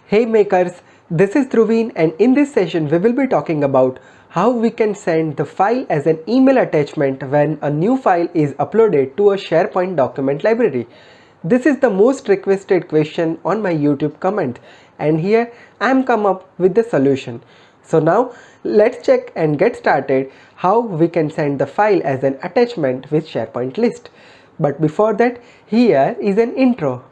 Hey makers, this is Dhruveen and in this session we will be talking about how we can send the file as an email attachment when a new file is uploaded to a SharePoint document library. This is the most requested question on my YouTube comment and here I am come up with the solution. So now let's check and get started how we can send the file as an attachment with SharePoint list. But before that, here is an intro.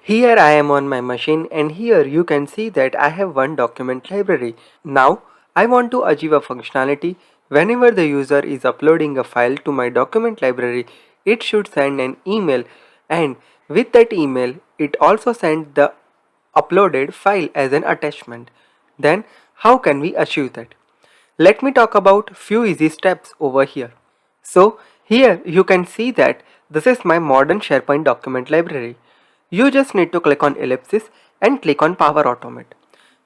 Here I am on my machine and here you can see that I have one document library. Now I want to achieve a functionality. Whenever the user is uploading a file to my document library, it should send an email, and with that email it also sends the uploaded file as an attachment. Then how can we achieve that? Let me talk about few easy steps over here. So here you can see that this is my modern SharePoint document library. You just need to click on ellipsis and click on Power Automate.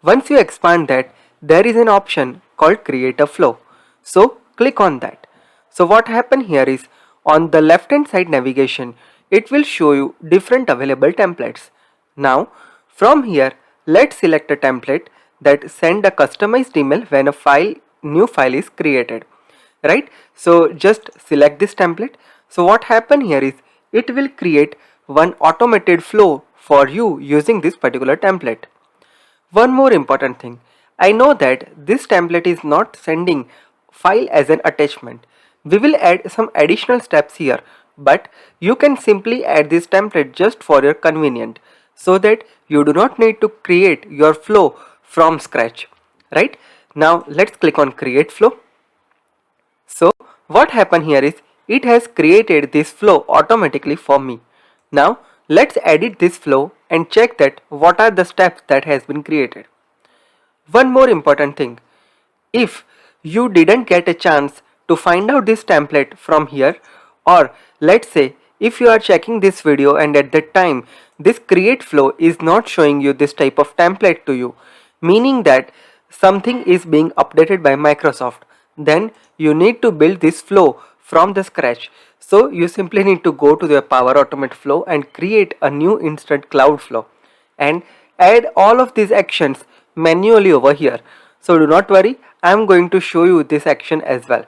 Once you expand that, there is an option called Create a Flow. So click on that. So what happened here is on the left hand side navigation, it will show you different available templates. Now from here, let's select a template that send a customized email when a new file is created. Right? So just select this template. So what happened here is it will create one automated flow for you using this particular template. One more important thing, I know that this template is not sending file as an attachment. We will add some additional steps here, but you can simply add this template just for your convenience so that you do not need to create your flow from scratch. Right? Now let's click on Create Flow. So what happened here is it has created this flow automatically for me. Now let's edit this flow and check that what are the steps that has been created. One more important thing, if you didn't get a chance to find out this template from here, or let's say if you are checking this video and at that time this create flow is not showing you this type of template to you, meaning that something is being updated by Microsoft, then you need to build this flow from the scratch. So you simply need to go to the Power Automate flow and create a new instant cloud flow and add all of these actions manually over here. So do not worry, I am going to show you this action as well.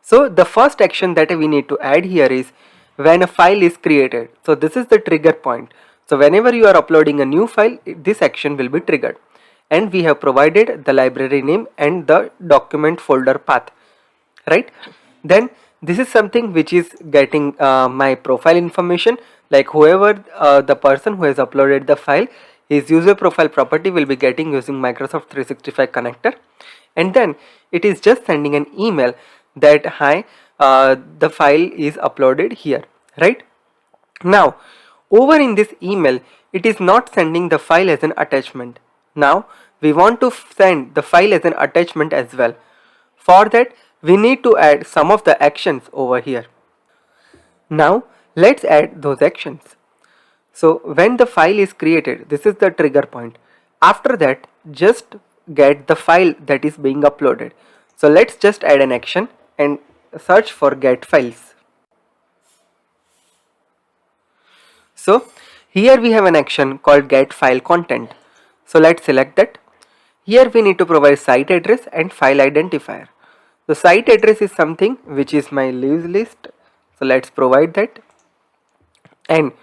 So the first action that we need to add here is when a file is created. So this is the trigger point. So whenever you are uploading a new file, this action will be triggered. And we have provided the library name and the document folder path. Right? Then this is something which is getting my profile information, like whoever the person who has uploaded the file, his user profile property will be getting using Microsoft 365 connector, and then it is just sending an email that hi, the file is uploaded here. Right? Now over in this email it is not sending the file as an attachment. Now we want to send the file as an attachment as well. For that we need to add some of the actions over here. Now let's add those actions. So when the file is created, this is the trigger point. After that, just get the file that is being uploaded. So let's just add an action and search for get files. So here we have an action called get file content. So let's select that. Here we need to provide site address and file identifier. The site address is something which is my leaves list. So let's provide that. And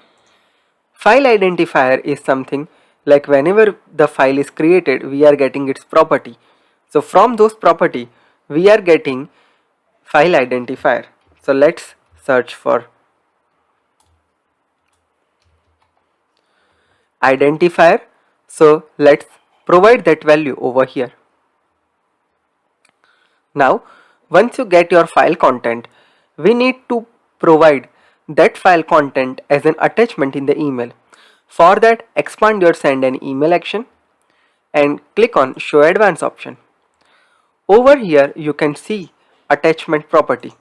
file identifier is something like whenever the file is created, we are getting its property. So from those property, we are getting file identifier. So let's search for identifier. So let's provide that value over here. Now once you get your file content, we need to provide that file content as an attachment in the email. For that, expand your send an email action and click on show advanced option. Over here you can see attachment property.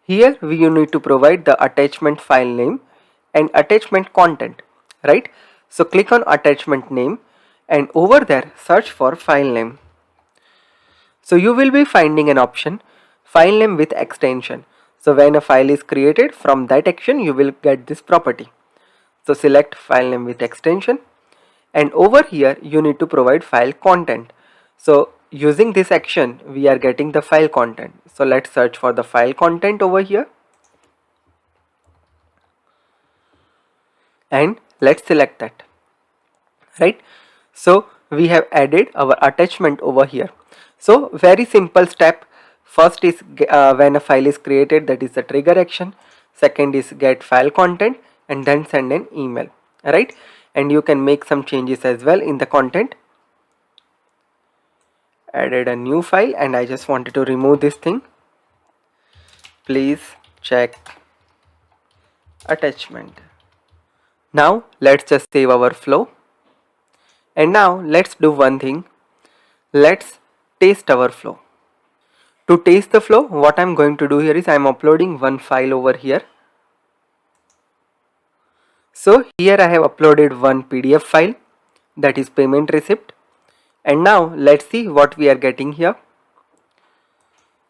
Here you need to provide the attachment file name and attachment content. Right? So click on attachment name and over there search for file name. So you will be finding an option file name with extension. So when a file is created, from that action you will get this property. So select file name with extension, and over here you need to provide file content. So using this action we are getting the file content. So let's search for the file content over here, and let's select that, right? So we have added our attachment over here. So very simple step. First is when a file is created, that is the trigger action. Second is get file content, and then send an email, right? And you can make some changes as well in the content. Added a new file, and I just wanted to remove this thing. Please check attachment. Now let's just save our flow. And now let's do one thing. Let's taste our flow. To taste the flow, what I'm going to do here is I'm uploading one file over here. So here I have uploaded one PDF file, that is payment receipt. And now let's see what we are getting here.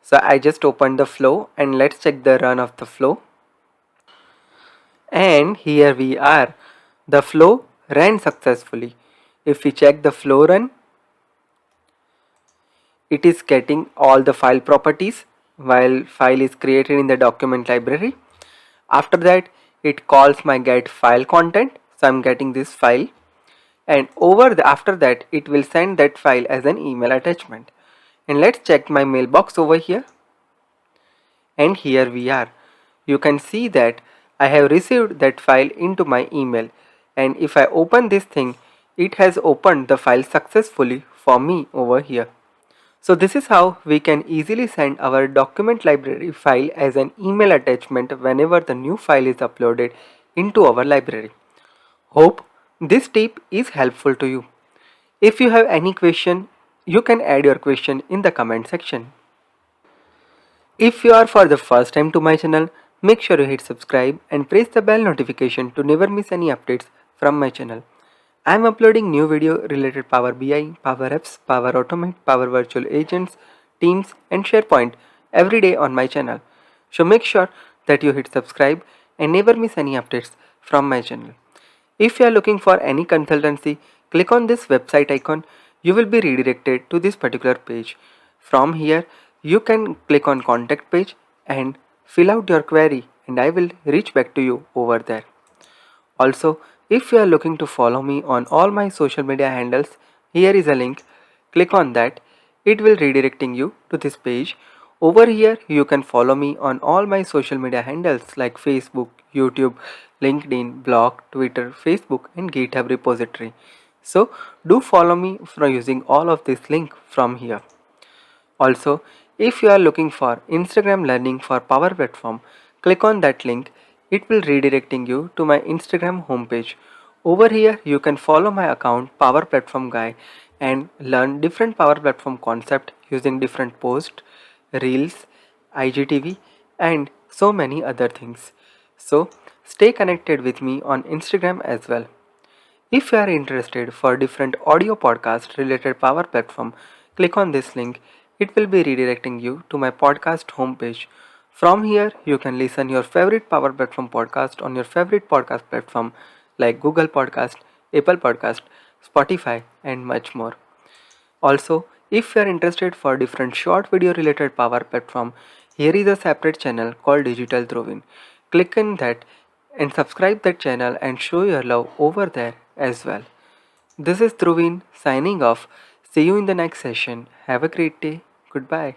So I just opened the flow, and let's check the run of the flow. And here we are. The flow ran successfully. If we check the flow run, it is getting all the file properties while file is created in the document library. After that, it calls my get file content. So I'm getting this file, and after that it will send that file as an email attachment. And let's check my mailbox over here, and here we are. You can see that I have received that file into my email, and if I open this thing, it has opened the file successfully for me over here. So this is how we can easily send our document library file as an email attachment whenever the new file is uploaded into our library. Hope this tip is helpful to you. If you have any question, you can add your question in the comment section. If you are for the first time to my channel, make sure you hit subscribe and press the bell notification to never miss any updates from my channel. I am uploading new video related Power BI, Power Apps, Power Automate, Power Virtual Agents, Teams and SharePoint every day on my channel. So make sure that you hit subscribe and never miss any updates from my channel. If you are looking for any consultancy, click on this website icon. You will be redirected to this particular page. From here, you can click on contact page and fill out your query, and I will reach back to you over there. Also, if you are looking to follow me on all my social media handles, here is a link. Click on that. It will redirecting you to this page. Over here, you can follow me on all my social media handles like Facebook, YouTube, LinkedIn, blog, Twitter, Facebook and GitHub repository. So do follow me from using all of this link from here. Also, if you are looking for Instagram learning for Power Platform, click on that link. It will redirecting you to my Instagram homepage. Over here, you can follow my account Power Platform Guy and learn different Power Platform concept using different posts, reels, IGTV and so many other things. So stay connected with me on Instagram as well. If you are interested for different audio podcast related Power Platform, click on this link. It will be redirecting you to my podcast homepage. From here, you can listen your favorite Power Platform podcast on your favorite podcast platform like Google Podcast, Apple Podcast, Spotify and much more. Also, if you are interested for different short video related Power Platform, here is a separate channel called Digital Drovin. Click on that and subscribe that channel and show your love over there as well. This is Dhruvin signing off. See you in the next session. Have a great day. Goodbye.